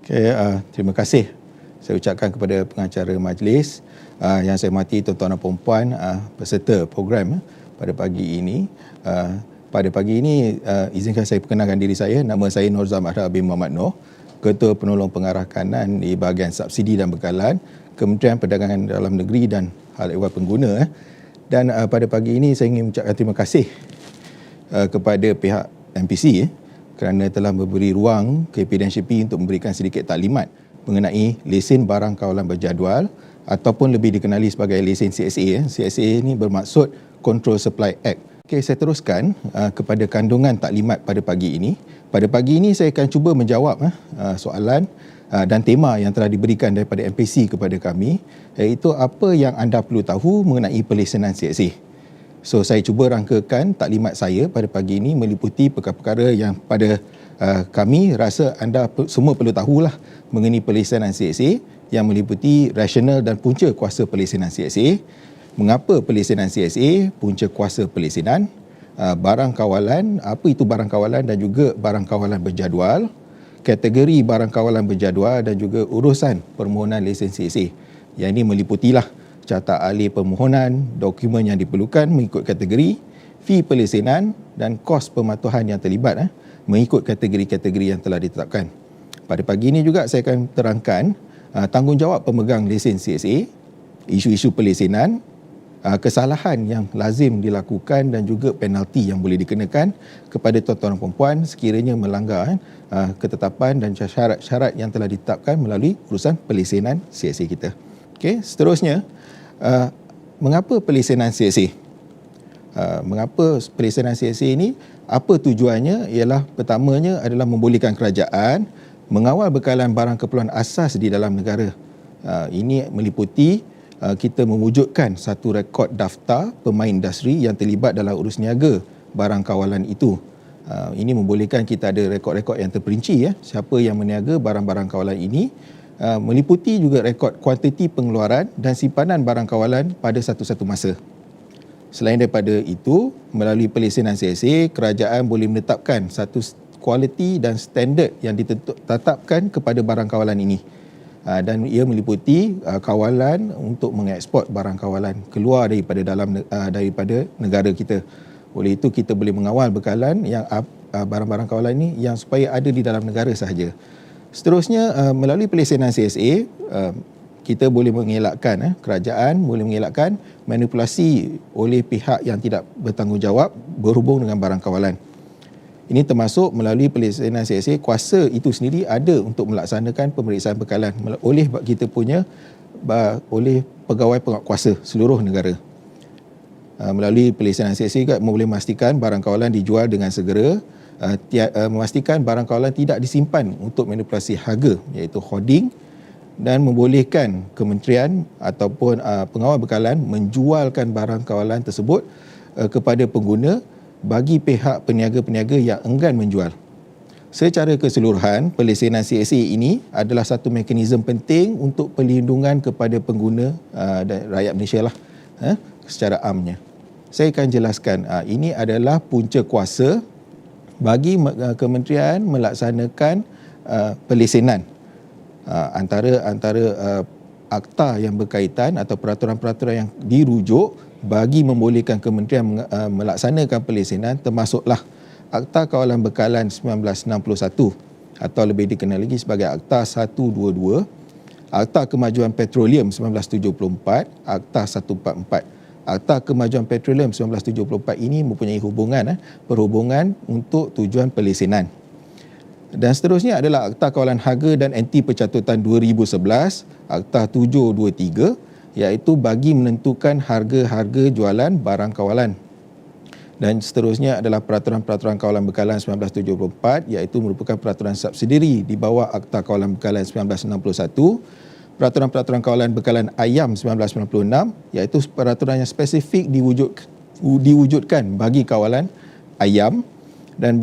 Okay, terima kasih saya ucapkan kepada pengacara majlis, yang saya hormati tuan-tuan dan puan-puan peserta program pada pagi ini. Pada pagi ini izinkan saya perkenalkan diri saya. Nama saya Nur Zahmara bin Muhammad Noor, Ketua Penolong Pengarah Kanan di bahagian subsidi dan bekalan Kementerian Perdagangan Dalam Negeri dan Hal Ehwal Pengguna. Dan pada pagi ini saya ingin mengucapkan terima kasih kepada pihak MPC kerana telah memberi ruang ke PDNCP untuk memberikan sedikit taklimat mengenai lesen barang kawalan berjadual ataupun lebih dikenali sebagai lesen CSA. CSA ini bermaksud Control Supply Act. Okey, saya teruskan kepada kandungan taklimat pada pagi ini. Pada pagi ini saya akan cuba menjawab soalan dan tema yang telah diberikan daripada MPC kepada kami, iaitu apa yang anda perlu tahu mengenai pelesenan CSA. So, saya cuba rangkakan taklimat saya pada pagi ini meliputi perkara-perkara yang pada kami rasa anda semua perlu tahulah mengenai pelesenan CSA, yang meliputi rasional dan punca kuasa pelesenan CSA, mengapa pelesenan CSA, punca kuasa pelesenan, barang kawalan, apa itu barang kawalan dan juga barang kawalan berjadual, kategori barang kawalan berjadual dan juga urusan permohonan lesen CSA. Yang ini meliputilah carta ahli permohonan, dokumen yang diperlukan mengikut kategori, fee pelesenan dan kos pematuhan yang terlibat mengikut kategori-kategori yang telah ditetapkan. Pada pagi ini juga saya akan terangkan tanggungjawab pemegang lesen CSA, isu-isu pelesenan, kesalahan yang lazim dilakukan dan juga penalti yang boleh dikenakan kepada tuan-tuan dan puan-puan sekiranya melanggar ketetapan dan syarat-syarat yang telah ditetapkan melalui urusan pelesenan CSA kita. Okey, seterusnya, mengapa pelesenan CSA? Mengapa pelesenan CSA ini? Apa tujuannya? Ialah pertamanya adalah membolehkan kerajaan mengawal bekalan barang keperluan asas di dalam negara. Ini meliputi kita mewujudkan satu rekod daftar pemain industri yang terlibat dalam urus niaga barang kawalan itu. Ini membolehkan kita ada rekod-rekod yang terperinci, siapa yang meniaga barang-barang kawalan ini, meliputi juga rekod kuantiti pengeluaran dan simpanan barang kawalan pada satu-satu masa. Selain daripada itu, melalui pelesenan CSA, kerajaan boleh menetapkan satu kualiti dan standard yang ditetapkan kepada barang kawalan ini. Dan ia meliputi kawalan untuk mengeksport barang kawalan keluar daripada negara kita. Oleh itu kita boleh mengawal bekalan yang barang-barang kawalan ini yang supaya ada di dalam negara sahaja. Seterusnya, melalui pelesenan CSA, kita boleh mengelakkan, kerajaan boleh mengelakkan manipulasi oleh pihak yang tidak bertanggungjawab berhubung dengan barang kawalan. Ini termasuk melalui pelesenan CSA, kuasa itu sendiri ada untuk melaksanakan pemeriksaan bekalan oleh kita punya oleh pegawai penguatkuasa seluruh negara. Melalui pelesenan CSA juga boleh memastikan barang kawalan dijual dengan segera, memastikan barang kawalan tidak disimpan untuk manipulasi harga, iaitu hoarding, dan membolehkan kementerian ataupun pengawal bekalan menjualkan barang kawalan tersebut kepada pengguna bagi pihak peniaga-peniaga yang enggan menjual. Secara keseluruhan, pelesenan CSA ini adalah satu mekanisme penting untuk perlindungan kepada pengguna dan rakyat Malaysia secara amnya. Saya akan jelaskan, ini adalah punca kuasa bagi kementerian melaksanakan pelesenan antara akta yang berkaitan atau peraturan-peraturan yang dirujuk bagi membolehkan kementerian melaksanakan pelesenan, termasuklah Akta Kawalan Bekalan 1961 atau lebih dikenal lagi sebagai Akta 122, Akta Kemajuan Petroleum 1974, Akta 144. Akta Kemajuan Petroleum 1974 ini mempunyai perhubungan untuk tujuan pelesenan. Dan seterusnya adalah Akta Kawalan Harga dan Anti Pencatutan 2011, Akta 723, iaitu bagi menentukan harga-harga jualan barang kawalan. Dan seterusnya adalah Peraturan-Peraturan Kawalan Bekalan 1974, iaitu merupakan peraturan subsidiari di bawah Akta Kawalan Bekalan 1961, Peraturan-Peraturan Kawalan Bekalan Ayam 1996, iaitu peraturan yang spesifik diwujudkan bagi kawalan ayam, dan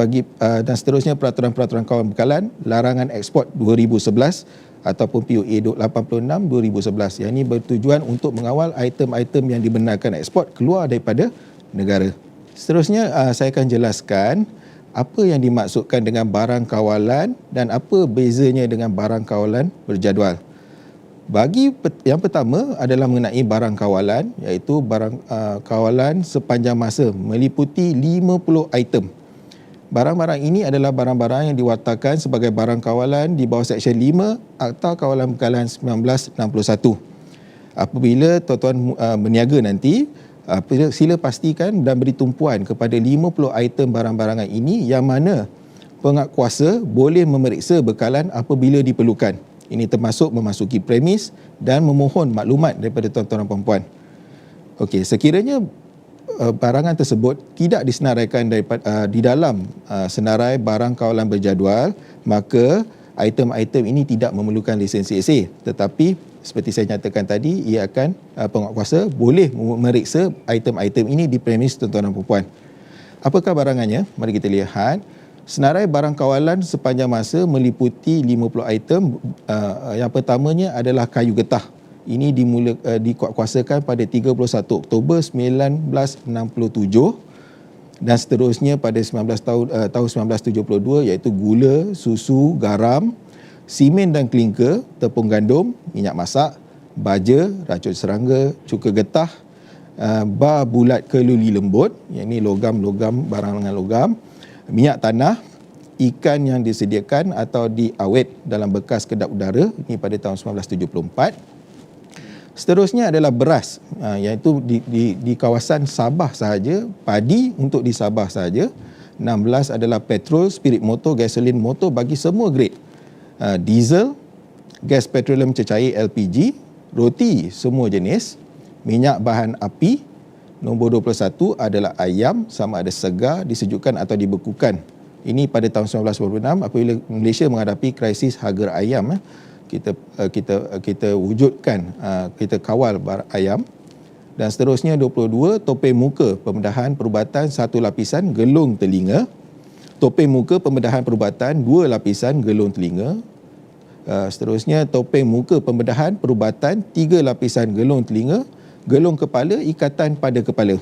seterusnya Peraturan-Peraturan Kawalan Bekalan Larangan Ekspor 2011 ataupun PUA 86/2011. Yang ini bertujuan untuk mengawal item-item yang dibenarkan ekspor keluar daripada negara. Seterusnya saya akan jelaskan apa yang dimaksudkan dengan barang kawalan dan apa bezanya dengan barang kawalan berjadual. Yang pertama adalah mengenai barang kawalan, iaitu barang kawalan sepanjang masa meliputi 50 item. Barang-barang ini adalah barang-barang yang diwatakan sebagai barang kawalan di bawah Seksyen 5 Akta Kawalan Bekalan 1961. Apabila tuan-tuan berniaga nanti, sila pastikan dan beri tumpuan kepada 50 item barang-barangan ini yang mana penguatkuasa boleh memeriksa bekalan apabila diperlukan. Ini termasuk memasuki premis dan memohon maklumat daripada tuan-tuan dan puan-puan. Okey, sekiranya barangan tersebut tidak disenaraikan di dalam senarai barang kawalan berjadual, maka item-item ini tidak memerlukan lesen CSA. Tetapi seperti saya nyatakan tadi, ia akan penguatkuasa boleh memeriksa item-item ini di premis tuan-tuan dan puan-puan. Apakah barangannya? Mari kita lihat. Senarai barang kawalan sepanjang masa meliputi 50 item. Yang pertamanya adalah kayu getah. Ini dikuatkuasakan pada 31 Oktober 1967 dan seterusnya pada tahun 1972, iaitu gula, susu, garam, simen dan klinker, tepung gandum, minyak masak, baja, racun serangga, cuka getah, bar bulat keluli lembut, yang ini logam-logam, barang dengan logam, minyak tanah, ikan yang disediakan atau diawet dalam bekas kedap udara, ini pada tahun 1974. Seterusnya adalah beras, iaitu di kawasan Sabah sahaja, padi untuk di Sabah sahaja. 16 adalah petrol, spirit motor, gasolin motor bagi semua grade. Diesel, gas petroleum cecair LPG, roti semua jenis, minyak bahan api. Nombor 21 adalah ayam, sama ada segar, disejukkan atau dibekukan. Ini pada tahun 1996 apabila Malaysia menghadapi krisis harga ayam. Kita wujudkan, kita kawal ayam. Dan seterusnya 22, topeng muka pembedahan perubatan 1 lapisan gelung telinga, topeng muka pembedahan perubatan 2 lapisan gelung telinga. Seterusnya topeng muka pembedahan perubatan 3 lapisan gelung telinga, gelung kepala, ikatan pada kepala.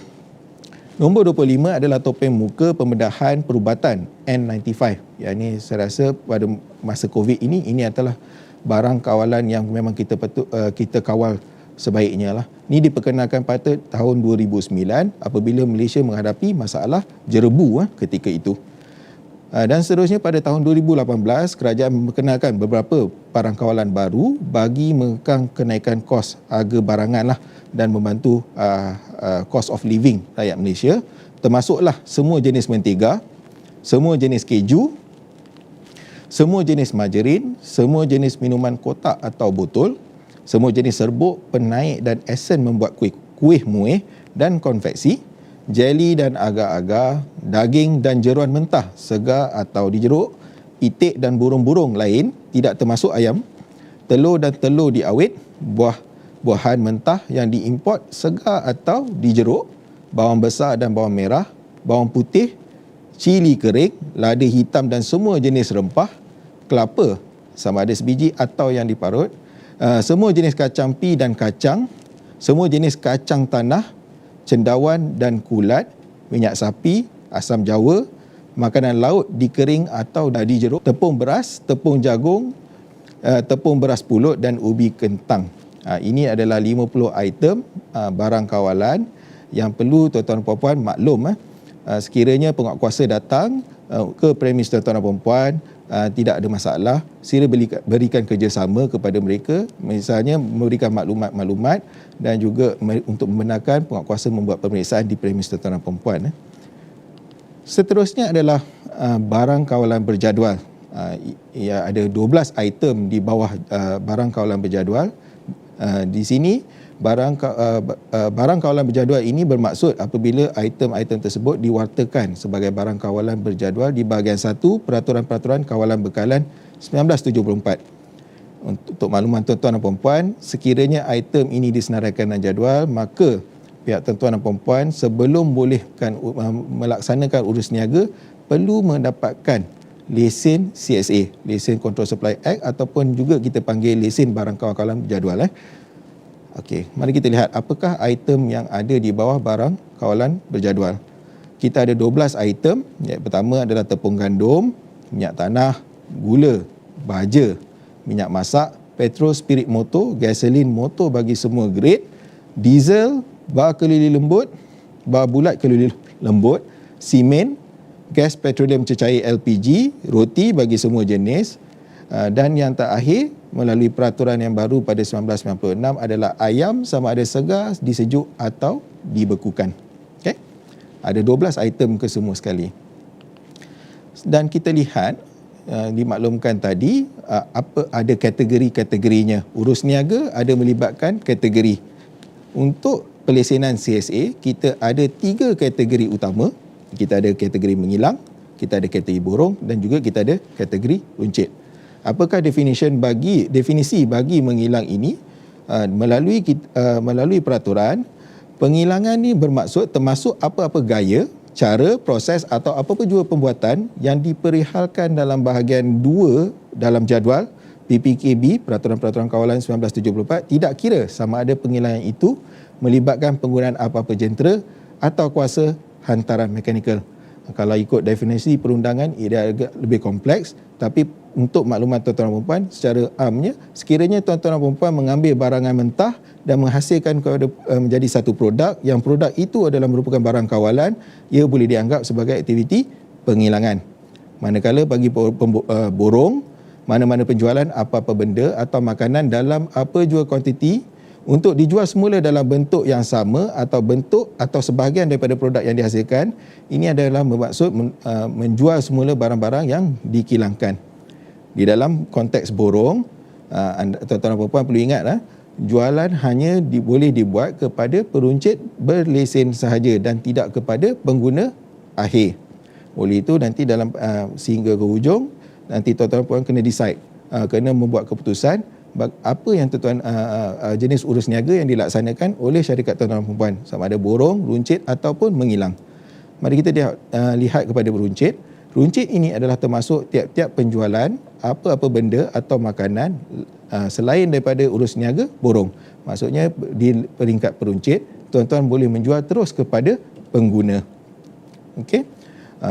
Nombor 25 adalah topeng muka pembedahan perubatan N95. Yang ini saya rasa pada masa COVID ini adalah barang kawalan yang memang kita kawal sebaiknya lah. Ini diperkenalkan pada tahun 2009 apabila Malaysia menghadapi masalah jerebu ketika itu. Dan seterusnya pada tahun 2018 kerajaan memperkenalkan beberapa barang kawalan baru bagi mengekang kenaikan kos harga barangan lah dan membantu cost of living rakyat Malaysia, termasuklah semua jenis mentega, semua jenis keju, semua jenis margarin, semua jenis minuman kotak atau botol, semua jenis serbuk, penaik dan esen membuat kuih muih dan konveksi, jeli dan agar-agar, daging dan jeruan mentah, segar atau dijeruk, itik dan burung-burung lain, tidak termasuk ayam, telur dan telur diawet, buah-buahan mentah yang diimport segar atau dijeruk, bawang besar dan bawang merah, bawang putih, cili kering, lada hitam dan semua jenis rempah, kelapa sama ada sebiji atau yang diparut, semua jenis kacang pi dan kacang, semua jenis kacang tanah, cendawan dan kulat, minyak sapi, asam jawa, makanan laut dikering atau dijeruk, tepung beras, tepung jagung, tepung beras pulut dan ubi kentang. Ini adalah 50 item barang kawalan yang perlu tuan-tuan dan puan-puan maklum. Sekiranya penguatkuasa datang ke premis tuan-tuan dan puan-puan, tidak ada masalah, sila berikan kerjasama kepada mereka, misalnya memberikan maklumat-maklumat dan juga untuk membenarkan penguatkuasa membuat pemeriksaan di premis tuan-tuan dan puan-puan. Seterusnya adalah barang kawalan berjadual. Ada 12 item di bawah barang kawalan berjadual. Di sini barang kawalan berjadual ini bermaksud apabila item-item tersebut diwartakan sebagai barang kawalan berjadual di bahagian 1 Peraturan-Peraturan Kawalan Bekalan 1974. Untuk makluman tuan-tuan dan puan-puan, sekiranya item ini disenaraikan dengan jadual, maka pihak tuan-tuan dan puan-puan sebelum bolehkan melaksanakan urus niaga perlu mendapatkan lesen CSA, Lesen Control Supply Act, ataupun juga kita panggil lesen barang kawalan berjadual. Okey, mari kita lihat apakah item yang ada di bawah barang kawalan berjadual. kita ada 12 item. Yang pertama adalah tepung gandum, minyak tanah, gula, baja, minyak masak, petrol spirit motor, gasolin motor bagi semua grade, diesel, bar kelili lembut, bar bulat kelili lembut, simen, gas petroleum cecair LPG, roti bagi semua jenis, dan yang terakhir melalui peraturan yang baru pada 1996 adalah ayam sama ada segar, disejuk atau dibekukan. Okay? Ada 12 item ke semua sekali. Dan kita lihat dimaklumkan tadi ada kategori-kategorinya. Urus niaga ada melibatkan kategori. Untuk pelesenan CSA kita ada 3 kategori utama. Kita ada kategori mengilang, kita ada kategori borong dan juga kita ada kategori runcit. Apakah definisi bagi mengilang ini? Melalui peraturan, pengilangan ini bermaksud termasuk apa-apa gaya, cara, proses atau apa-apa jua pembuatan yang diperihalkan dalam bahagian 2 dalam jadual PPKB Peraturan-Peraturan Kawalan 1974 tidak kira sama ada pengilangan itu melibatkan penggunaan apa-apa jentera atau kuasa hantaran mekanikal. Kalau ikut definisi perundangan ia agak lebih kompleks, tapi untuk maklumat tuan-tuan dan puan secara amnya, sekiranya tuan-tuan dan puan mengambil barangan mentah dan menghasilkan menjadi satu produk, yang produk itu adalah merupakan barang kawalan, ia boleh dianggap sebagai aktiviti pengilangan. Manakala bagi borong, mana-mana penjualan apa-apa benda atau makanan dalam apa jua kuantiti untuk dijual semula dalam bentuk yang sama atau bentuk atau sebahagian daripada produk yang dihasilkan, ini adalah bermaksud menjual semula barang-barang yang dikilangkan. Di dalam konteks borong, tuan-tuan dan puan perlu ingat, jualan hanya boleh dibuat kepada peruncit berlesen sahaja dan tidak kepada pengguna akhir. Oleh itu nanti dalam sehingga ke hujung, nanti tuan-tuan dan puan kena decide, kena membuat keputusan apa yang tuan-tuan jenis urus niaga yang dilaksanakan oleh syarikat tuan-tuan dan puan, sama ada borong, runcit ataupun mengilang. Mari kita lihat kepada runcit. Runcit ini adalah termasuk tiap-tiap penjualan apa-apa benda atau makanan selain daripada urus niaga borong. Maksudnya di peringkat peruncit, tuan-tuan boleh menjual terus kepada pengguna. Okey.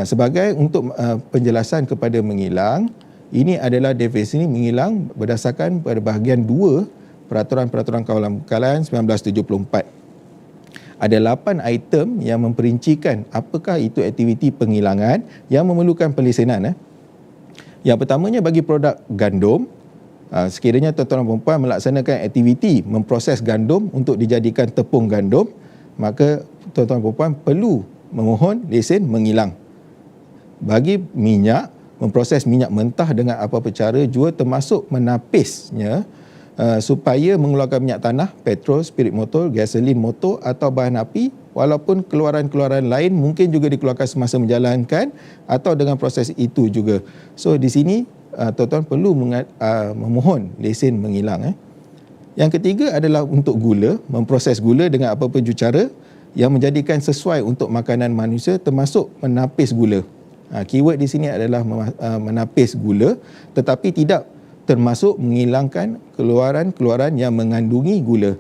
Sebagai untuk penjelasan kepada mengilang, ini adalah definisi mengilang berdasarkan pada bahagian 2 Peraturan-Peraturan Kawalan Bekalan 1974. Ada 8 item yang memperincikan apakah itu aktiviti penghilangan yang memerlukan pelesenan. Yang pertamanya bagi produk gandum, sekiranya tuan-tuan dan puan melaksanakan aktiviti memproses gandum untuk dijadikan tepung gandum, maka tuan-tuan dan puan perlu memohon lesen mengilang. Bagi minyak, memproses minyak mentah dengan apa-apa cara jua termasuk menapisnya supaya mengeluarkan minyak tanah, petrol, spirit motor, gasolin motor atau bahan api, walaupun keluaran-keluaran lain mungkin juga dikeluarkan semasa menjalankan atau dengan proses itu juga. So di sini tuan-tuan perlu memohon lesen mengilang. Yang ketiga adalah untuk gula, memproses gula dengan apa-apa jua cara yang menjadikan sesuai untuk makanan manusia termasuk menapis gula. Keyword di sini adalah menapis gula, tetapi tidak termasuk menghilangkan keluaran-keluaran yang mengandungi gula.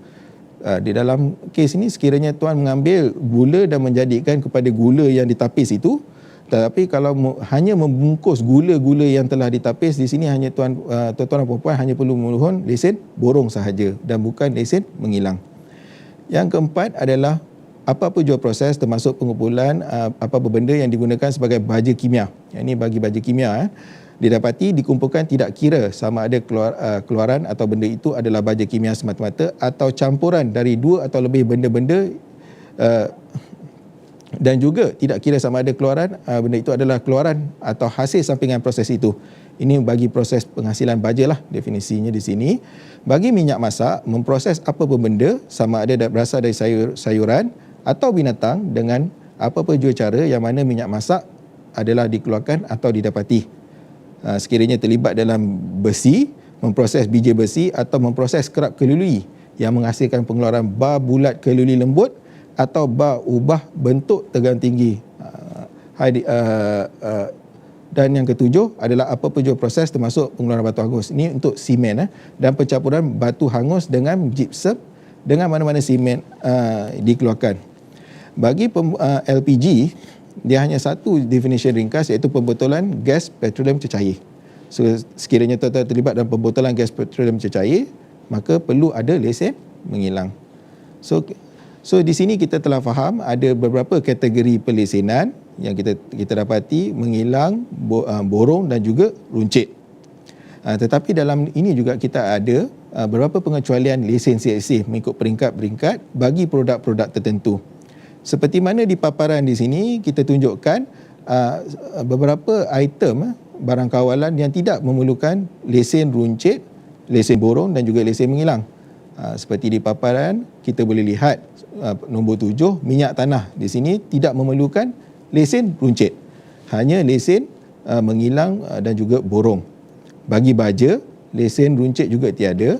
Di dalam kes ini sekiranya tuan mengambil gula dan menjadikan kepada gula yang ditapis itu, tetapi kalau hanya membungkus gula-gula yang telah ditapis, di sini hanya tuan-tuan dan puan hanya perlu memohon lesen borong sahaja dan bukan lesen mengilang. Yang keempat adalah apa-apa jua proses termasuk pengumpulan apa-apa benda yang digunakan sebagai baja kimia. Yang ini bagi baja kimia didapati dikumpulkan tidak kira sama ada keluaran atau benda itu adalah baja kimia semata-mata atau campuran dari 2 atau lebih benda-benda dan juga tidak kira sama ada keluaran benda itu adalah keluaran atau hasil sampingan proses itu. Ini bagi proses penghasilan baja lah definisinya di sini. Bagi minyak masak, memproses apa-apa benda sama ada berasal dari sayuran atau binatang dengan apa-apa jua cara yang mana minyak masak adalah dikeluarkan atau didapati. Sekiranya terlibat dalam besi, memproses biji besi atau memproses kerap kelului yang menghasilkan pengeluaran bar bulat keluli lembut atau bar ubah bentuk tegangan tinggi. Dan yang ketujuh adalah apa-apa jua proses termasuk pengeluaran batu hangus. Ini untuk simen dan pencampuran batu hangus dengan gypsum dengan mana-mana simen dikeluarkan. Bagi LPG, dia hanya satu definition ringkas, iaitu pembotolan gas petroleum cecair. So sekiranya tuan-tuan terlibat dalam pembotolan gas petroleum cecair, maka perlu ada lesen mengilang. So di sini kita telah faham ada beberapa kategori pelesenan yang kita dapati: mengilang, borong dan juga runcit. Tetapi dalam ini juga kita ada beberapa pengecualian lesen CSA mengikut peringkat-peringkat bagi produk-produk tertentu. Seperti mana di paparan di sini, kita tunjukkan beberapa item barang kawalan yang tidak memerlukan lesen runcit, lesen borong dan juga lesen mengilang. Seperti di paparan, kita boleh lihat nombor 7, minyak tanah di sini tidak memerlukan lesen runcit, hanya lesen mengilang dan juga borong. Bagi baja, lesen runcit juga tiada.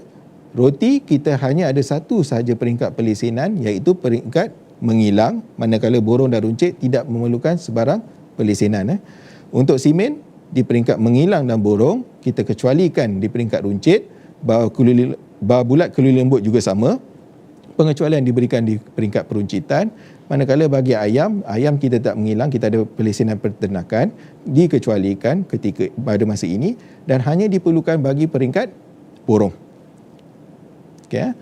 Roti, kita hanya ada satu sahaja peringkat pelesenan, iaitu peringkat mengilang, manakala borong dan runcit tidak memerlukan sebarang pelesenan. Untuk simen, di peringkat mengilang dan borong, kita kecualikan di peringkat runcit. Bar bulat keluli lembut juga sama. Pengecualian diberikan di peringkat peruncitan. Manakala bagi ayam kita tak mengilang, kita ada pelesenan peternakan, dikecualikan pada masa ini dan hanya diperlukan bagi peringkat borong. Okay,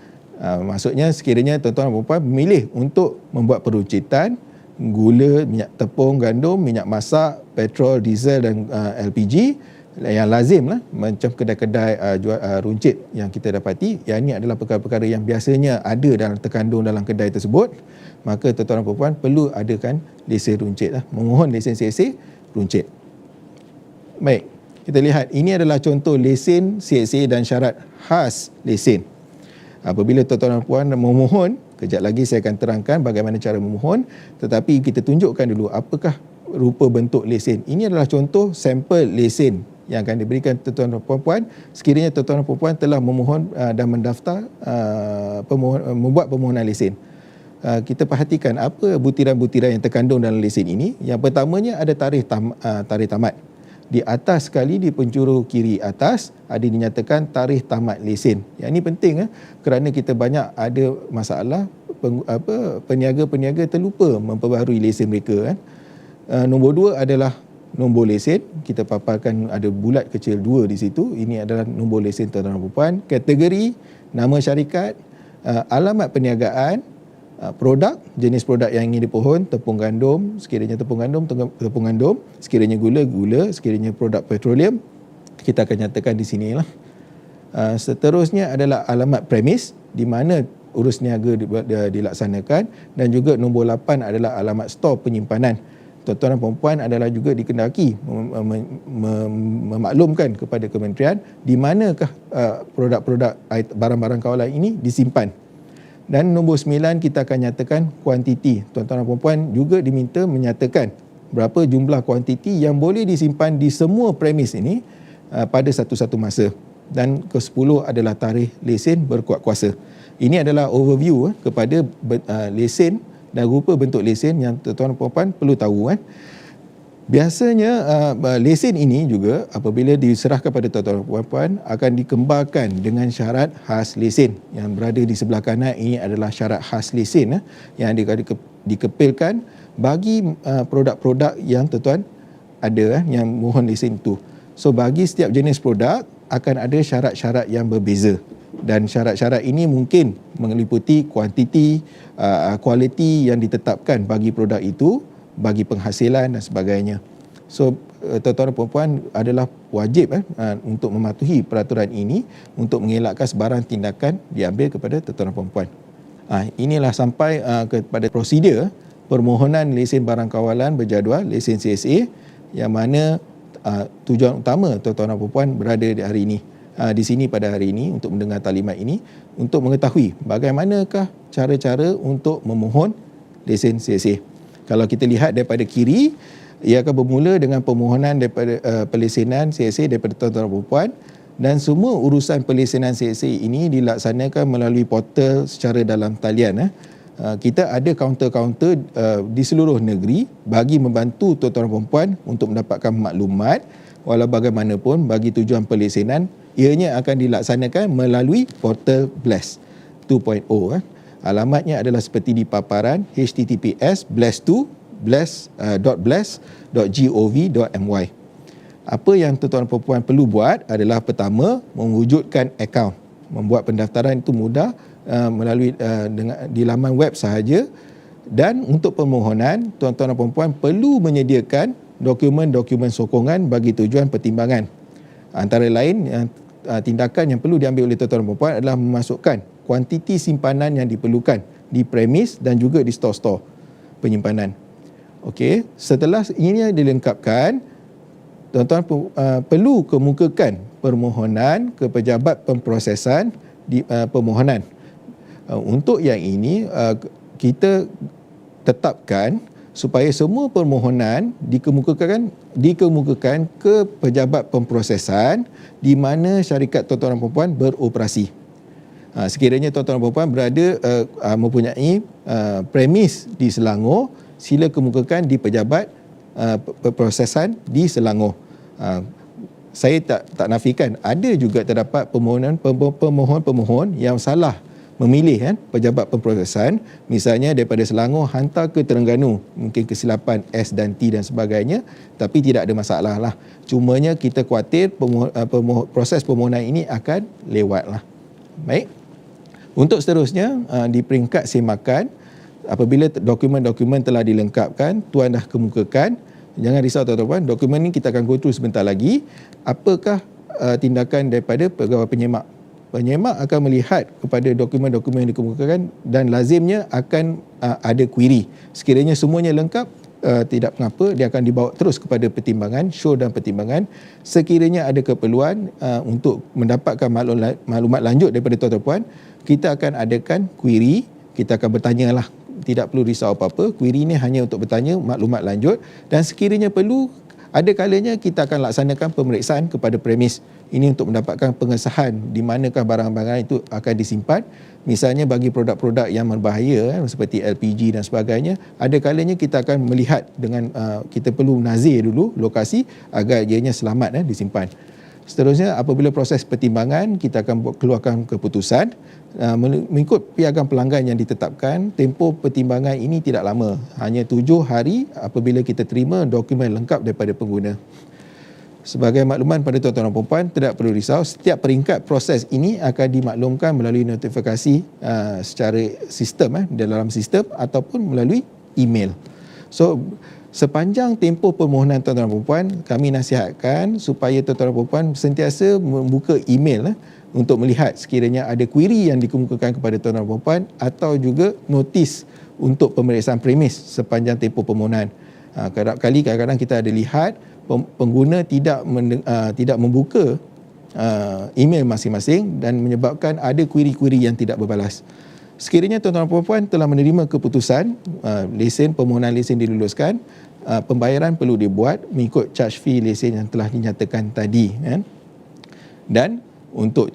maksudnya sekiranya tuan-tuan dan puan memilih untuk membuat peruncitan, gula, minyak tepung, gandum, minyak masak, petrol, diesel dan LPG, yang lazim lah, macam kedai-kedai runcit yang kita dapati, yang ini adalah perkara-perkara yang biasanya ada dan terkandung dalam kedai tersebut, maka tuan-tuan dan puan perlu adakan lesen runcit lah, memohon lesen CSA runcit. Baik, kita lihat ini adalah contoh lesen CSA dan syarat khas lesen. Apabila tuan-tuan dan puan memohon, kejap lagi saya akan terangkan bagaimana cara memohon, tetapi kita tunjukkan dulu apakah rupa bentuk lesen. Ini adalah contoh sampel lesen yang akan diberikan tuan-tuan dan puan-puan sekiranya tuan-tuan dan puan-puan telah memohon dan mendaftar membuat permohonan lesen. Kita perhatikan apa butiran-butiran yang terkandung dalam lesen ini. Yang pertamanya ada tarikh tamat. Di atas sekali, di penjuru kiri atas, ada dinyatakan tarikh tamat lesen. Yang ini penting kerana kita banyak ada masalah peniaga-peniaga terlupa memperbaharui lesen mereka. Nombor 2 adalah nombor lesen. Kita paparkan ada bulat kecil 2 di situ. Ini adalah nombor lesen tuan-tuan dan puan. Kategori, nama syarikat, alamat perniagaan, produk, jenis produk yang ingin dipohon, tepung gandum, sekiranya tepung gandum, sekiranya gula, sekiranya produk petroleum, kita akan nyatakan di sini lah. Seterusnya adalah alamat premis di mana urus niaga dilaksanakan, dan juga nombor 8 adalah alamat stor penyimpanan. Tuan-tuan dan puan adalah juga dikendaki memaklumkan kepada kementerian di manakah produk-produk barang-barang kawalan ini disimpan. Dan nombor 9 kita akan nyatakan kuantiti. Tuan-tuan dan puan juga diminta menyatakan berapa jumlah kuantiti yang boleh disimpan di semua premis ini pada satu-satu masa. Dan ke-10 adalah tarikh lesen berkuat kuasa. Ini adalah overview kepada lesen dan rupa bentuk lesen yang tuan-tuan dan puan perlu tahu. Biasanya lesen ini juga apabila diserahkan pada tuan-tuan dan puan akan dikembarkan dengan syarat khas lesen. Yang berada di sebelah kanan ini adalah syarat khas lesen yang dikepilkan bagi produk-produk yang tuan-tuan ada yang mohon lesen itu. So bagi setiap jenis produk akan ada syarat-syarat yang berbeza, dan syarat-syarat ini mungkin meliputi kuantiti, kualiti yang ditetapkan bagi produk itu, bagi penghasilan dan sebagainya. So tuan-tuan dan puan adalah wajib untuk mematuhi peraturan ini untuk mengelakkan sebarang tindakan diambil kepada tuan-tuan dan puan. Inilah sampai kepada prosedur permohonan lesen barang kawalan berjadual, lesen CSA, yang mana tujuan utama tuan-tuan dan puan berada di hari ini, di sini pada hari ini untuk mendengar taklimat ini, untuk mengetahui bagaimanakah cara-cara untuk memohon lesen CSA. Kalau kita lihat daripada kiri, ia akan bermula dengan permohonan daripada pelesenan CSA daripada tuan-tuan dan puan, dan semua urusan pelesenan CSA ini dilaksanakan melalui portal secara dalam talian. Kita ada kaunter-kaunter di seluruh negeri bagi membantu tuan-tuan dan puan untuk mendapatkan maklumat. Walau bagaimanapun, bagi tujuan pelesenan, ianya akan dilaksanakan melalui portal BLAST 2.0. Alamatnya adalah seperti di paparan, https://blast2 bless.gov.my. Apa yang tuan-tuan dan puan perlu buat adalah pertama, mewujudkan akaun. Membuat pendaftaran itu mudah melalui di laman web sahaja, dan untuk permohonan tuan-tuan dan puan perlu menyediakan dokumen-dokumen sokongan bagi tujuan pertimbangan. Antara lain, tindakan yang perlu diambil oleh tuan-tuan dan puan adalah memasukkan kuantiti simpanan yang diperlukan di premis dan juga di stor-stor penyimpanan. Okey, setelah ini dilengkapkan, tuan-tuan perlu kemukakan permohonan ke pejabat pemprosesan di permohonan. Untuk yang ini, kita tetapkan supaya semua permohonan dikemukakan ke pejabat pemprosesan di mana syarikat tuan-tuan dan puan beroperasi. Sekiranya tuan-tuan dan puan berada mempunyai premis di Selangor, sila kemukakan di pejabat pemprosesan di Selangor. Saya tak nafikan ada juga terdapat pemohon yang salah memilih pejabat pemprosesan, misalnya daripada Selangor hantar ke Terengganu, mungkin kesilapan S dan T dan sebagainya, tapi tidak ada masalah lah. Cumanya kita khawatir proses permohonan ini akan lewat lah. Baik. Untuk seterusnya, di peringkat semakan, apabila dokumen-dokumen telah dilengkapkan, tuan dah kemukakan, jangan risau tuan-tuan, dokumen ini kita akan go through sebentar lagi. Apakah tindakan daripada pegawai penyemak? Penyemak akan melihat kepada dokumen-dokumen yang dikemukakan dan lazimnya akan ada query. Sekiranya semuanya lengkap, tidak mengapa, dia akan dibawa terus kepada pertimbangan, show dan pertimbangan. Sekiranya ada keperluan untuk mendapatkan maklumat lanjut daripada tuan-tuan puan, kita akan adakan query, kita akan bertanyalah, tidak perlu risau apa-apa. Query ini hanya untuk bertanya maklumat lanjut, dan sekiranya perlu, ada kalanya kita akan laksanakan pemeriksaan kepada premis. Ini untuk mendapatkan pengesahan di manakah barang-barang itu akan disimpan. Misalnya bagi produk-produk yang berbahaya seperti LPG dan sebagainya, ada kalanya kita akan melihat dengan kita perlu nazir dulu lokasi agar ianya selamat disimpan. Seterusnya, apabila proses pertimbangan, kita akan keluarkan keputusan mengikut piagam pelanggan yang ditetapkan. Tempoh pertimbangan ini tidak lama, hanya 7 hari apabila kita terima dokumen lengkap daripada pengguna. Sebagai makluman pada tuan-tuan dan puan, tidak perlu risau, setiap peringkat proses ini akan dimaklumkan melalui notifikasi secara sistem, dalam sistem ataupun melalui email. So, sepanjang tempoh permohonan tuan-tuan dan puan, kami nasihatkan supaya tuan-tuan dan puan sentiasa membuka email untuk melihat sekiranya ada query yang dikemukakan kepada tuan-tuan dan puan atau juga notis untuk pemeriksaan premis sepanjang tempoh permohonan. Kadang-kadang kita ada lihat pengguna tidak membuka email masing-masing dan menyebabkan ada query-query yang tidak berbalas. Sekiranya tuan-tuan dan puan telah menerima keputusan permohonan lesen diluluskan, pembayaran perlu dibuat mengikut charge fee lesen yang telah dinyatakan tadi, dan untuk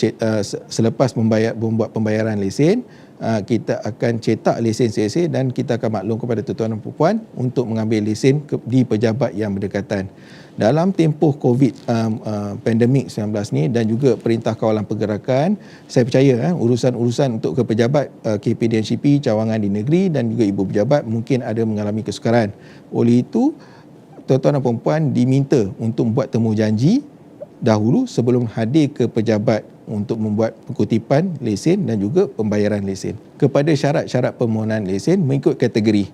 selepas membuat pembayaran lesen, kita akan cetak lesen CSA dan kita akan maklum kepada tuan-tuan dan puan untuk mengambil lesen di pejabat yang berdekatan. Dalam tempoh COVID pandemik 19 ni dan juga Perintah Kawalan Pergerakan, saya percaya urusan-urusan untuk ke pejabat KPDNCP, cawangan di negeri dan juga ibu pejabat mungkin ada mengalami kesukaran. Oleh itu, tuan-tuan dan puan diminta untuk membuat temu janji dahulu sebelum hadir ke pejabat untuk membuat kutipan lesen dan juga pembayaran lesen. Kepada syarat-syarat permohonan lesen mengikut kategori.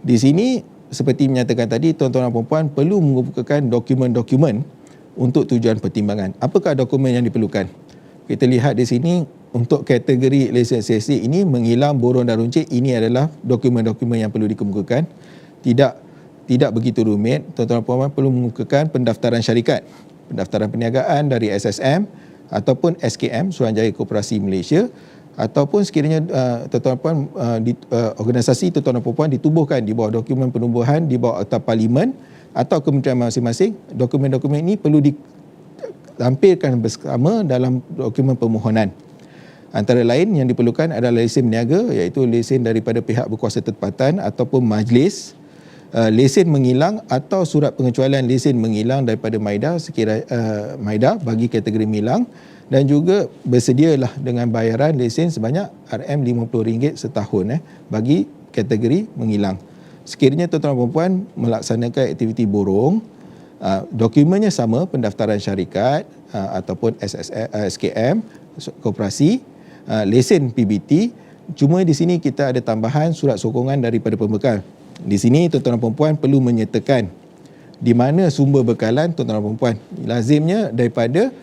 Di sini seperti menyatakan tadi, tuan-tuan dan puan perlu mengumpulkan dokumen-dokumen untuk tujuan pertimbangan. Apakah dokumen yang diperlukan? Kita lihat di sini untuk kategori lesen CSA ini, menghilang, borong dan runcit, ini adalah dokumen-dokumen yang perlu dikemukakan. Tidak begitu rumit. Tuan-tuan dan puan perlu mengemukakan pendaftaran syarikat, pendaftaran perniagaan dari SSM ataupun SKM, Suruhanjaya Koperasi Malaysia, ataupun sekiranya tuan-tuan dan puan organisasi tuan-tuan dan puan ditubuhkan di bawah dokumen penubuhan di bawah Akta Parlimen atau kementerian masing-masing, dokumen-dokumen ini perlu ditampilkan bersama dalam dokumen permohonan. Antara lain yang diperlukan adalah lesen berniaga, iaitu lesen daripada pihak berkuasa tempatan ataupun majlis, lesen menghilang atau surat pengecualian lesen menghilang daripada MIDA MIDA bagi kategori menghilang, dan juga bersedialah dengan bayaran lesen sebanyak RM50 setahun bagi kategori menghilang. sekiranya tuan-tuan dan puan-puan melaksanakan aktiviti borong, dokumennya sama, pendaftaran syarikat ataupun SKM, koperasi, lesen PBT, cuma di sini kita ada tambahan surat sokongan daripada pembekal. Di sini tuan-tuan dan puan-puan perlu menyertakan di mana sumber bekalan tuan-tuan dan puan-puan. Lazimnya daripada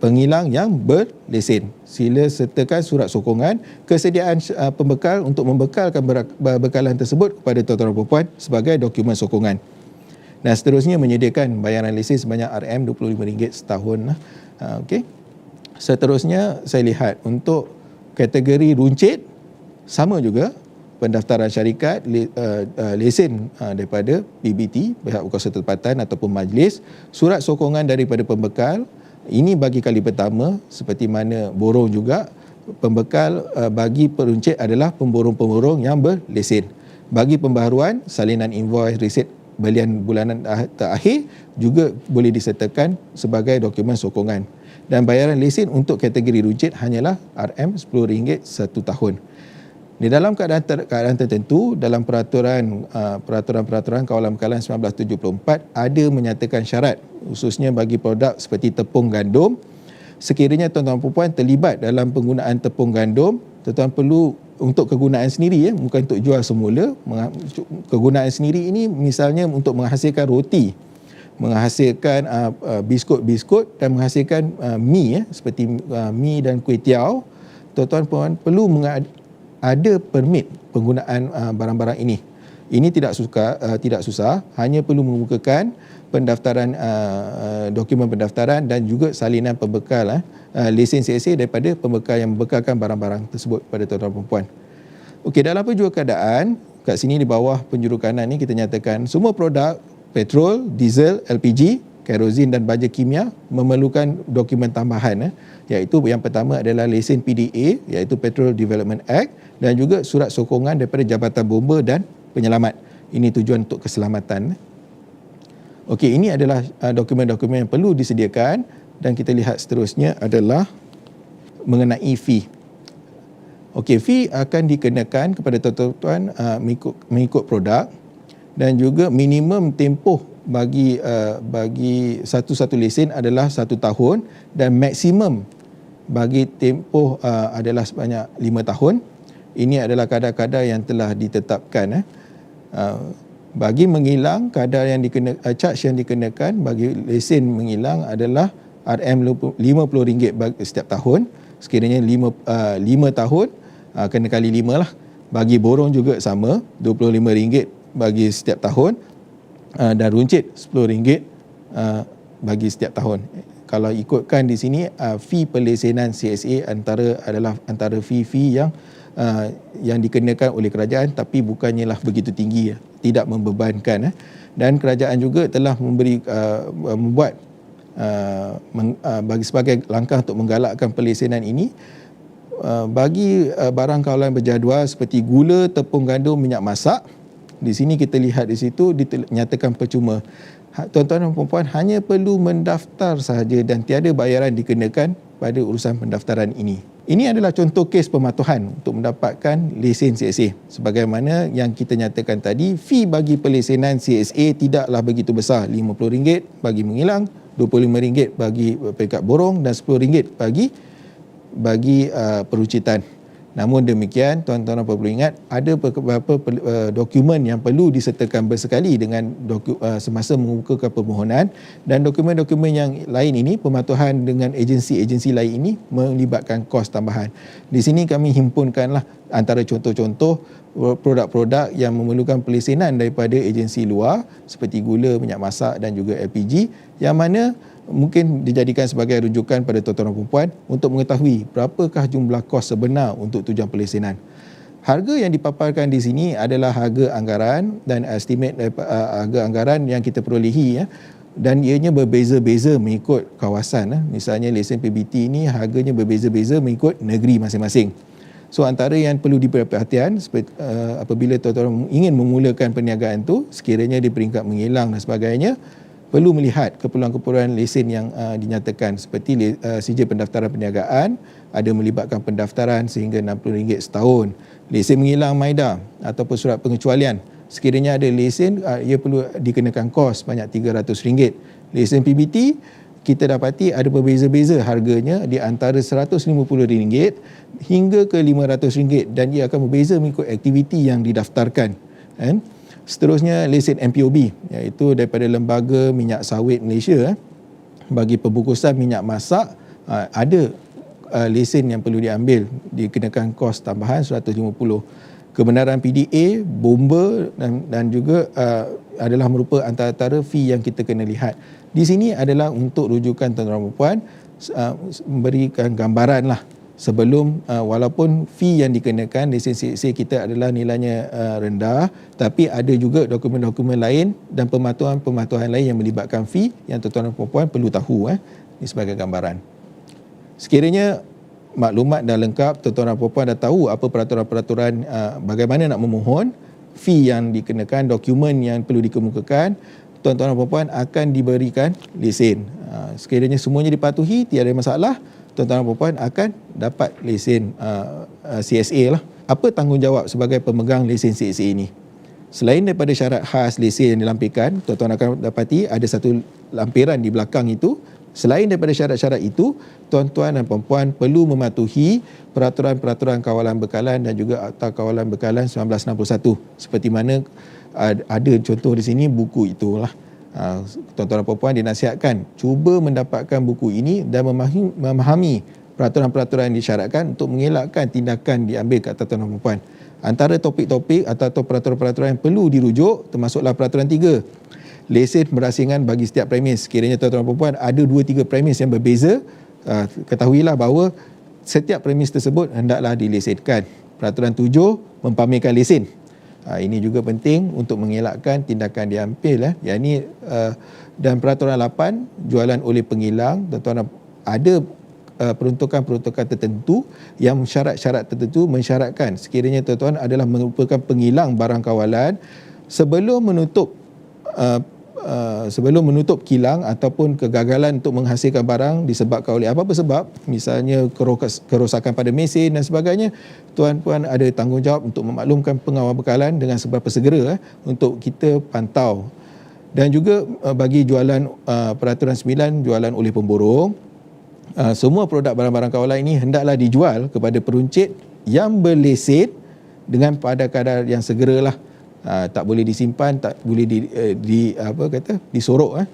pengilang yang berlesen. Sila sertakan surat sokongan kesediaan pembekal untuk membekalkan bekalan tersebut kepada tuan-tuan dan puan-puan sebagai dokumen sokongan. Dan seterusnya menyediakan bayaran lesen sebanyak RM25 setahun. Okey. Seterusnya saya lihat untuk kategori runcit sama juga, pendaftaran syarikat, lesen daripada PBT, pihak berkuasa tempatan ataupun majlis, surat sokongan daripada pembekal. Ini bagi kali pertama, seperti mana borong juga, pembekal bagi peruncit adalah pemborong-pemborong yang berlesen. Bagi pembaharuan, salinan invoice, resit belian bulanan terakhir juga boleh disertakan sebagai dokumen sokongan. Dan bayaran lesen untuk kategori runcit hanyalah RM10 satu tahun. Di dalam keadaan tertentu, dalam peraturan kawalan bekalan 1974 ada menyatakan syarat, khususnya bagi produk seperti tepung gandum. Sekiranya tuan-tuan perempuan terlibat dalam penggunaan tepung gandum, tuan-tuan perlu untuk kegunaan sendiri, bukan untuk jual semula. Kegunaan sendiri ini misalnya untuk menghasilkan roti, menghasilkan biskut-biskut dan menghasilkan mi, seperti mi dan kuih tiaw. Tuan-tuan perempuan perlu ada permit penggunaan barang-barang ini. Ini tidak susah, hanya perlu membukakan pendaftaran, dokumen pendaftaran dan juga salinan pembekal lesen CSA daripada pembekal yang membekalkan barang-barang tersebut pada tuan-tuan perempuan. Okey, dalam penjuru keadaan, kat sini di bawah penjuru kanan ni kita nyatakan semua produk petrol, diesel, LPG, kerosin dan baja kimia memerlukan dokumen tambahan, iaitu yang pertama adalah lesen PDA, iaitu Petrol Development Act, dan juga surat sokongan daripada Jabatan Bomba dan Penyelamat. Ini tujuan untuk keselamatan. Okey, ini adalah dokumen-dokumen yang perlu disediakan, dan kita lihat seterusnya adalah mengenai fee. Okey, fee akan dikenakan kepada tuan-tuan mengikut produk, dan juga minimum tempoh bagi satu lesen adalah 1 tahun, dan maksimum bagi tempoh adalah sebanyak 5 tahun. Ini adalah kadar-kadar yang telah ditetapkan. Bagi mengilang, kadar yang charge yang dikenakan bagi lesen mengilang adalah RM50 setiap tahun. Sekiranya 5 tahun, kena kali 5 lah. Bagi borong juga sama, RM25 bagi setiap tahun, dan runcit RM10 bagi setiap tahun. Kalau ikutkan di sini, fee perlesenan CSA adalah antara fee yang dikenakan oleh kerajaan, tapi bukannya lah begitu tinggi, tidak membebankan. Dan kerajaan juga telah membuat bagi sebagai langkah untuk menggalakkan perlesenan ini, bagi barang kawalan berjadual seperti gula, tepung gandum, minyak masak. Di sini kita lihat di situ dinyatakan percuma. Tuan-tuan dan puan-puan hanya perlu mendaftar sahaja dan tiada bayaran dikenakan pada urusan pendaftaran ini. Ini adalah contoh kes pematuhan untuk mendapatkan lesen CSA. Sebagaimana yang kita nyatakan tadi, fee bagi perlesenan CSA tidaklah begitu besar. RM50 bagi mengilang, RM25 bagi peringkat borong, dan RM10 bagi peruncitan. Namun demikian, tuan-tuan dan puan perlu ingat, ada beberapa dokumen yang perlu disertakan bersekali dengan semasa membukakan permohonan, dan dokumen-dokumen yang lain ini, pematuhan dengan agensi-agensi lain ini melibatkan kos tambahan. Di sini kami himpunkanlah antara contoh-contoh produk-produk yang memerlukan perlesenan daripada agensi luar seperti gula, minyak masak dan juga LPG, yang mana mungkin dijadikan sebagai rujukan pada tuan-tuan dan puan untuk mengetahui berapakah jumlah kos sebenar untuk tujuan perlesenan. Harga yang dipaparkan di sini adalah harga anggaran dan estimate harga anggaran yang kita perolehi, dan ianya berbeza-beza mengikut kawasan. Misalnya lesen PBT ini harganya berbeza-beza mengikut negeri masing-masing. So antara yang perlu diberi perhatian apabila tuan-tuan ingin memulakan perniagaan tu, sekiranya di peringkat mengilang dan sebagainya, perlu melihat keperluan-keperluan lesen yang dinyatakan, seperti sijil pendaftaran perniagaan ada melibatkan pendaftaran sehingga RM60 setahun. Lesen mengilang MIDA ataupun surat pengecualian sekiranya ada lesen, ia perlu dikenakan kos banyak RM300. Lesen PBT, kita dapati ada berbeza-beza harganya di antara RM150 hingga ke RM500 dan ia akan berbeza mengikut aktiviti yang didaftarkan. Kan? Seterusnya lesen MPOB, iaitu daripada Lembaga Minyak Sawit Malaysia. Bagi pembungkusan minyak masak, ada lesen yang perlu diambil, dikenakan kos tambahan RM150. Kebenaran PDA, bomba dan juga adalah merupakan antara fee yang kita kena lihat. Di sini adalah untuk rujukan tuan-tuan dan puan, memberikan gambaran lah sebelum, walaupun fee yang dikenakan lesen CXA kita adalah nilainya rendah, tapi ada juga dokumen-dokumen lain dan pematuhan lain yang melibatkan fee yang tuan-tuan dan puan perlu tahu. Ini sebagai gambaran. Sekiranya maklumat dah lengkap, tuan-tuan dan puan dah tahu apa peraturan-peraturan bagaimana nak memohon, fee yang dikenakan, dokumen yang perlu dikemukakan, tuan-tuan dan puan akan diberikan lesen. Sekiranya semuanya dipatuhi, tiada masalah, tuan-tuan dan puan akan dapat lesen CSA lah. Apa tanggungjawab sebagai pemegang lesen CSA ini? Selain daripada syarat khas lesen yang dilampirkan, tuan-tuan akan dapati ada satu lampiran di belakang itu. Selain daripada syarat-syarat itu, tuan-tuan dan puan perlu mematuhi peraturan-peraturan kawalan bekalan dan juga Akta Kawalan Bekalan 1961. Seperti mana ada contoh di sini buku itulah. Tuan-tuan dan puan dinasihatkan cuba mendapatkan buku ini dan memahami peraturan-peraturan yang disyaratkan untuk mengelakkan tindakan diambil ke atas tuan-tuan dan puan. Antara topik-topik atau peraturan-peraturan yang perlu dirujuk termasuklah peraturan 3. Lesen berasingan bagi setiap premis. Sekiranya tuan-tuan dan puan ada 2-3 premis yang berbeza, ketahuilah bahawa setiap premis tersebut hendaklah dilesenkan. Peraturan 7, mempamerkan lesen. Ini juga penting untuk mengelakkan tindakan diambil. Yang ini, dan peraturan 8, jualan oleh pengilang. Tuan-tuan ada peruntukan-peruntukan tertentu yang syarat-syarat tertentu mensyaratkan sekiranya tuan-tuan adalah merupakan pengilang barang kawalan sebelum menutup kilang ataupun kegagalan untuk menghasilkan barang disebabkan oleh apa-apa sebab, misalnya kerosakan pada mesin dan sebagainya, tuan-puan ada tanggungjawab untuk memaklumkan pengawal bekalan dengan seberapa segera untuk kita pantau. Dan juga bagi jualan peraturan 9, jualan oleh pemborong, semua produk barang-barang kawalan ini hendaklah dijual kepada peruncit yang berlesen dengan pada kadar yang segeralah. Tak boleh disimpan, tak boleh disorok.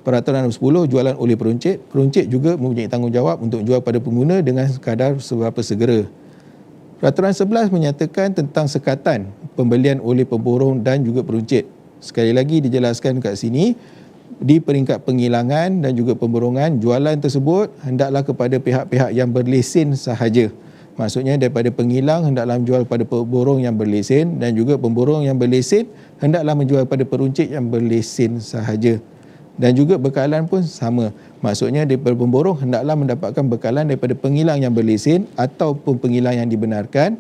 Peraturan 10, jualan oleh peruncit. Peruncit juga mempunyai tanggungjawab untuk jual pada pengguna dengan kadar seberapa segera. Peraturan 11 menyatakan tentang sekatan pembelian oleh pemborong dan juga peruncit. Sekali lagi dijelaskan kat sini, di peringkat penghilangan dan juga pemborongan, jualan tersebut hendaklah kepada pihak-pihak yang berlesen sahaja. Maksudnya daripada penghilang hendaklah menjual pada pemborong yang berlesen dan juga pemborong yang berlesen hendaklah menjual pada peruncit yang berlesen sahaja. Dan juga bekalan pun sama. Maksudnya daripada pemborong hendaklah mendapatkan bekalan daripada penghilang yang berlesen ataupun penghilang yang dibenarkan,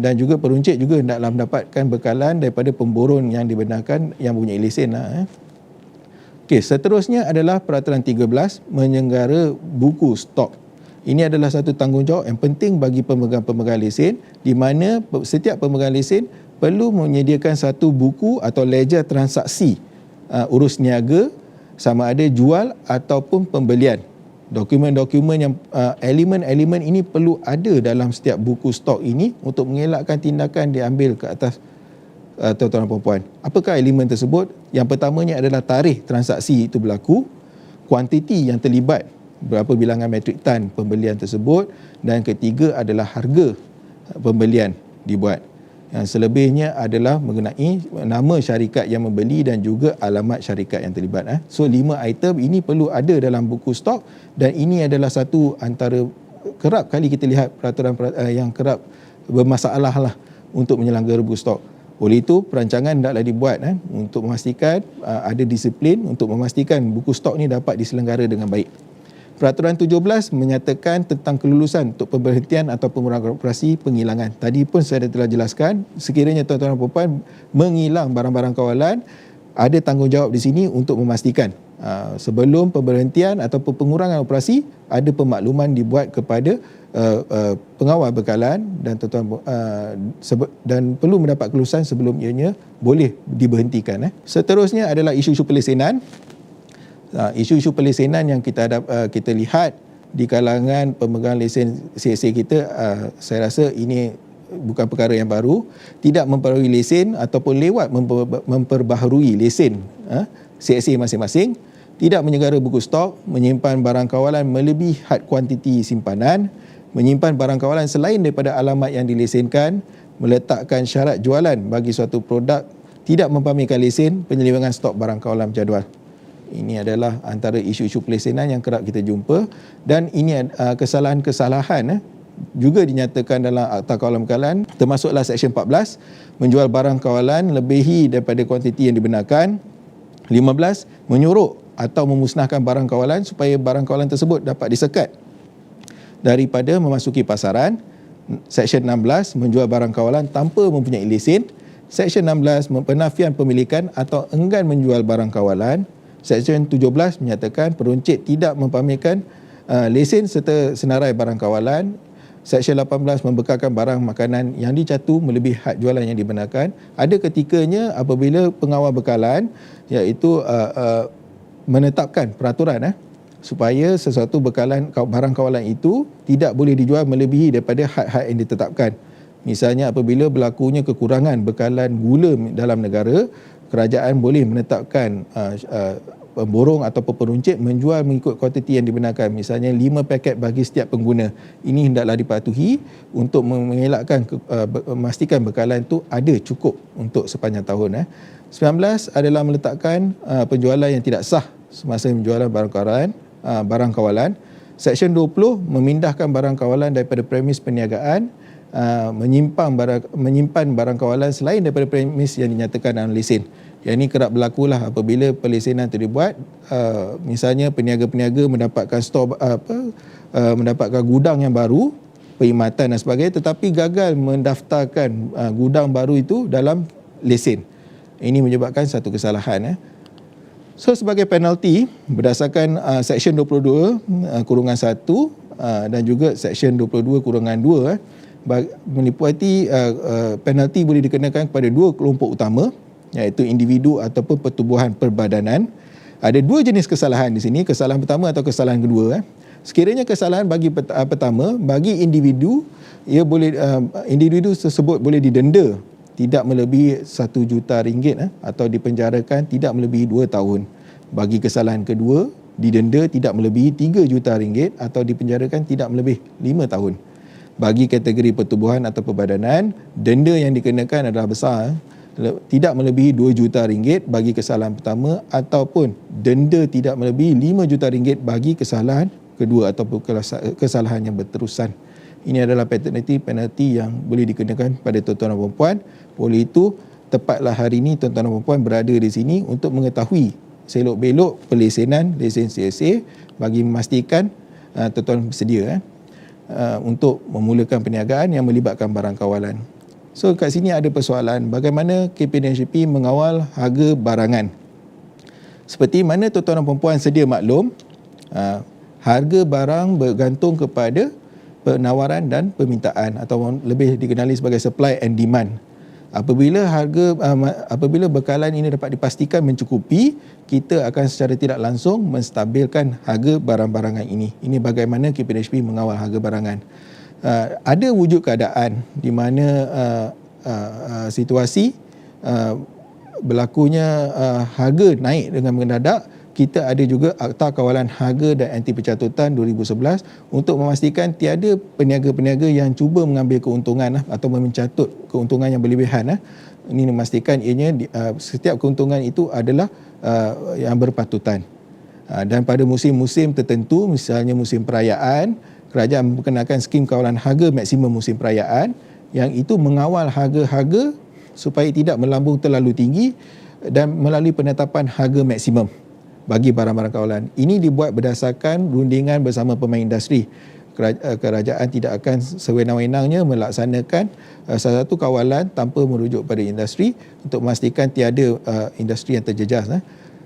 dan juga peruncit juga hendaklah mendapatkan bekalan daripada pemborong yang dibenarkan yang mempunyai lesen. Okey, seterusnya adalah peraturan 13, menyenggara buku stok. Ini adalah satu tanggungjawab yang penting bagi pemegang-pemegang lesen, di mana setiap pemegang lesen perlu menyediakan satu buku atau ledger transaksi urus niaga, sama ada jual ataupun pembelian. Dokumen-dokumen yang elemen-elemen ini perlu ada dalam setiap buku stok ini untuk mengelakkan tindakan diambil ke atas tuan-tuan dan puan. Apakah elemen tersebut? Yang pertamanya adalah tarikh transaksi itu berlaku, kuantiti yang terlibat, berapa bilangan metrik tan pembelian tersebut, dan ketiga adalah harga pembelian dibuat. Yang selebihnya adalah mengenai nama syarikat yang membeli dan juga alamat syarikat yang terlibat. So 5 item ini perlu ada dalam buku stok, dan ini adalah satu antara kerap kali kita lihat peraturan yang kerap bermasalah lah untuk menyelenggara buku stok. Oleh itu perancangan hendaklah dibuat untuk memastikan ada disiplin untuk memastikan buku stok ni dapat diselenggara dengan baik. Peraturan 17 menyatakan tentang kelulusan untuk pemberhentian atau pengurangan operasi penghilangan. Tadi pun saya telah jelaskan, sekiranya tuan-tuan dan puan menghilang barang-barang kawalan, ada tanggungjawab di sini untuk memastikan sebelum pemberhentian atau pengurangan operasi, ada pemakluman dibuat kepada pengawal bekalan dan dan perlu mendapat kelulusan sebelum ianya boleh diberhentikan. Seterusnya adalah isu-isu pelesenan. Isu-isu pelesenan yang kita lihat di kalangan pemegang lesen CSA kita, saya rasa ini bukan perkara yang baru. Tidak memperbaharui lesen ataupun lewat memperbaharui lesen CSA masing-masing, tidak menyegara buku stok, menyimpan barang kawalan melebihi had kuantiti simpanan, menyimpan barang kawalan selain daripada alamat yang dilesenkan, meletakkan syarat jualan bagi suatu produk, tidak mempamerkan lesen, penyelewengan stok barang kawalan berjadual. Ini adalah antara isu-isu pelesenan yang kerap kita jumpa, dan ini kesalahan-kesalahan juga dinyatakan dalam Akta Kawalan Bekalan, termasuklah Seksyen 14, menjual barang kawalan lebihi daripada kuantiti yang dibenarkan. 15, menyuruh atau memusnahkan barang kawalan supaya barang kawalan tersebut dapat disekat daripada memasuki pasaran. Seksyen 16, menjual barang kawalan tanpa mempunyai lesen. Seksyen 16, penafian pemilikan atau enggan menjual barang kawalan. Seksyen 17 menyatakan peruncit tidak mempamerkan lesen serta senarai barang kawalan. Seksyen 18 membekalkan barang makanan yang dicatu melebihi had jualan yang dibenarkan. Ada ketikanya apabila pengawal bekalan iaitu menetapkan peraturan supaya sesuatu bekalan barang kawalan itu tidak boleh dijual melebihi daripada had-had yang ditetapkan. Misalnya apabila berlakunya kekurangan bekalan gula dalam negara, kerajaan boleh menetapkan pemborong atau peruncit menjual mengikut kuantiti yang dibenarkan. Misalnya 5 paket bagi setiap pengguna. Ini hendaklah dipatuhi untuk mengelakkan memastikan bekalan itu ada cukup untuk sepanjang tahun. 19 adalah meletakkan penjualan yang tidak sah semasa penjualan barang kawalan. Seksyen 20 memindahkan barang kawalan daripada premis perniagaan, menyimpan barang kawalan selain daripada premis yang dinyatakan dalam lesen. Yang ini kerap berlakulah apabila pelesenan itu dibuat. Misalnya peniaga-peniaga mendapatkan mendapatkan gudang yang baru, perkhidmatan dan sebagainya, tetapi gagal mendaftarkan gudang baru itu dalam lesen. Ini menyebabkan satu kesalahan. So sebagai penalti berdasarkan Seksyen 22 kurungan 1 dan juga Seksyen 22 kurungan 2, meliputi penalti boleh dikenakan kepada dua kelompok utama, iaitu individu ataupun pertubuhan perbadanan. Ada dua jenis kesalahan di sini, kesalahan pertama atau kesalahan kedua. Sekiranya kesalahan pertama bagi individu, individu tersebut boleh didenda tidak melebihi RM1 juta atau dipenjarakan tidak melebihi 2 tahun. Bagi kesalahan kedua, didenda tidak melebihi RM3 juta atau dipenjarakan tidak melebihi 5 tahun. Bagi kategori pertubuhan atau perbadanan, denda yang dikenakan adalah besar, tidak melebihi RM2 juta bagi kesalahan pertama ataupun denda tidak melebihi RM5 juta bagi kesalahan kedua ataupun kesalahan yang berterusan. Ini adalah penalti yang boleh dikenakan pada tuan-tuan dan puan-puan. Oleh itu, tepatlah hari ini tuan-tuan dan puan-puan berada di sini untuk mengetahui selok-belok pelesenan lesen CSA bagi memastikan tuan-tuan bersedia untuk memulakan perniagaan yang melibatkan barang kawalan. So kat sini ada persoalan bagaimana KPDNCP mengawal harga barangan. Seperti mana tuan-tuan dan puan-puan sedia maklum, harga barang bergantung kepada penawaran dan permintaan atau lebih dikenali sebagai supply and demand. Apabila bekalan ini dapat dipastikan mencukupi, kita akan secara tidak langsung menstabilkan harga barang-barangan ini. Ini bagaimana KPDNCP mengawal harga barangan. Ada wujud keadaan di mana situasi berlakunya harga naik dengan mendadak. Kita ada juga Akta Kawalan Harga dan Anti Pencatutan 2011 untuk memastikan tiada peniaga-peniaga yang cuba mengambil keuntungan atau mencatut keuntungan yang berlebihan. Ini memastikan ianya setiap keuntungan itu adalah yang berpatutan. Dan pada musim-musim tertentu, misalnya musim perayaan, kerajaan memperkenalkan skim kawalan harga maksimum musim perayaan yang itu mengawal harga-harga supaya tidak melambung terlalu tinggi dan melalui penetapan harga maksimum bagi barang-barang kawalan. Ini dibuat berdasarkan rundingan bersama pemain industri. Kerajaan tidak akan sewenang-wenangnya melaksanakan salah satu kawalan tanpa merujuk pada industri untuk memastikan tiada industri yang terjejas.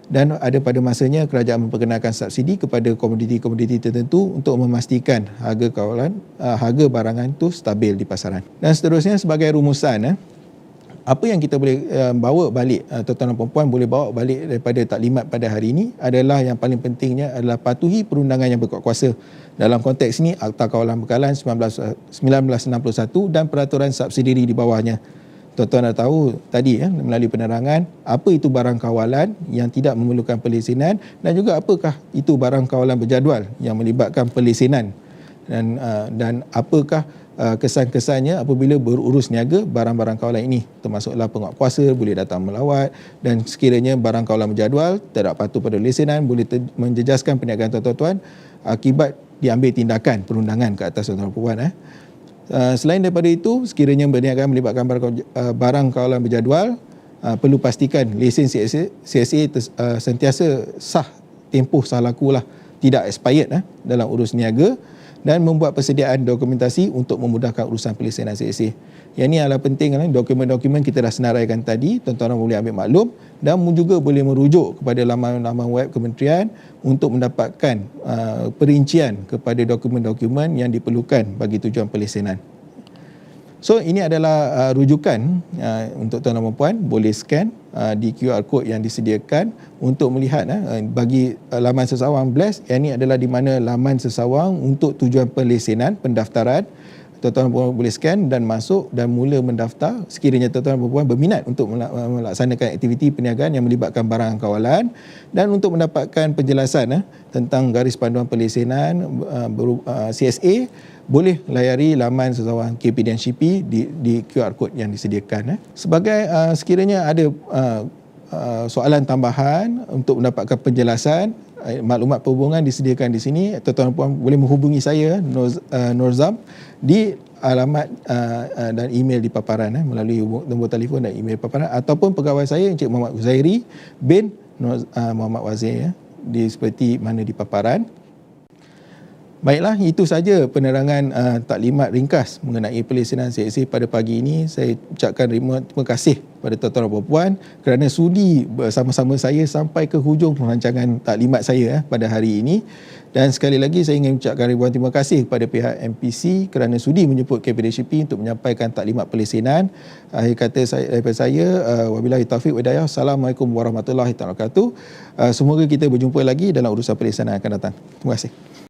dan ada pada masanya kerajaan memperkenalkan subsidi kepada komoditi-komoditi tertentu untuk memastikan harga barangan itu stabil di pasaran. Dan seterusnya sebagai rumusan, apa yang kita boleh bawa balik, tuan-tuan dan puan-puan boleh bawa balik daripada taklimat pada hari ini adalah yang paling pentingnya adalah patuhi perundangan yang berkuat kuasa. Dalam konteks ini, Akta Kawalan Bekalan 1961 dan peraturan subsidiari di bawahnya. Tuan-tuan dah tahu tadi melalui penerangan apa itu barang kawalan yang tidak memerlukan pelesinan dan juga apakah itu barang kawalan berjadual yang melibatkan pelesinan dan apakah kesan-kesannya apabila berurus niaga barang-barang kawalan ini, termasuklah penguatkuasa boleh datang melawat, dan sekiranya barang kawalan berjadual tidak patuh pada lesinan boleh menjejaskan perniagaan tuan-tuan akibat diambil tindakan perundangan ke atas tuan-tuan dan puan. Selain daripada itu, sekiranya berniaga melibatkan barang kawalan berjadual, perlu pastikan lesen CSA sentiasa sah, tempoh sah laku lah, tidak expired dalam urus niaga, dan membuat persediaan dokumentasi untuk memudahkan urusan pelesenan CSA. Yang ini adalah penting, dokumen-dokumen kita dah senaraikan tadi, tuan-tuan boleh ambil maklum dan juga boleh merujuk kepada laman-laman web kementerian untuk mendapatkan perincian kepada dokumen-dokumen yang diperlukan bagi tujuan pelesenan. So ini adalah rujukan untuk tuan-tuan dan puan, boleh scan di QR code yang disediakan untuk melihat bagi laman sesawang BLAST. Yang ini adalah di mana laman sesawang untuk tujuan pelesenan pendaftaran. Tuan-tuan dan puan boleh scan dan masuk dan mula mendaftar sekiranya tuan-tuan dan puan berminat untuk melaksanakan aktiviti perniagaan yang melibatkan barang kawalan, dan untuk mendapatkan penjelasan tentang garis panduan pelesenan CSA boleh layari laman sesawang KPDNCP di QR code yang disediakan. Sebagai sekiranya ada soalan tambahan untuk mendapatkan penjelasan, maklumat perhubungan disediakan di sini. Tuan-tuan dan puan boleh menghubungi saya Norzam di alamat dan email di paparan melalui nombor telefon dan email paparan, ataupun pegawai saya Encik Muhammad Huzairi bin Muhammad Wazir di seperti mana di paparan. Baiklah, itu saja penerangan taklimat ringkas mengenai pelesenan CSA pada pagi ini. Saya ucapkan terima kasih kepada tuan-tuan dan puan kerana sudi bersama-sama saya sampai ke hujung rancangan taklimat saya pada hari ini. Dan sekali lagi saya ingin ucapkan ribuan terima kasih kepada pihak MPC kerana sudi menjemput KPDCP untuk menyampaikan taklimat pelesenan. Akhir kata daripada saya, wabillahi taufiq wa hidayah. Assalamualaikum warahmatullahi wabarakatuh. Semoga kita berjumpa lagi dalam urusan pelesenan yang akan datang. Terima kasih.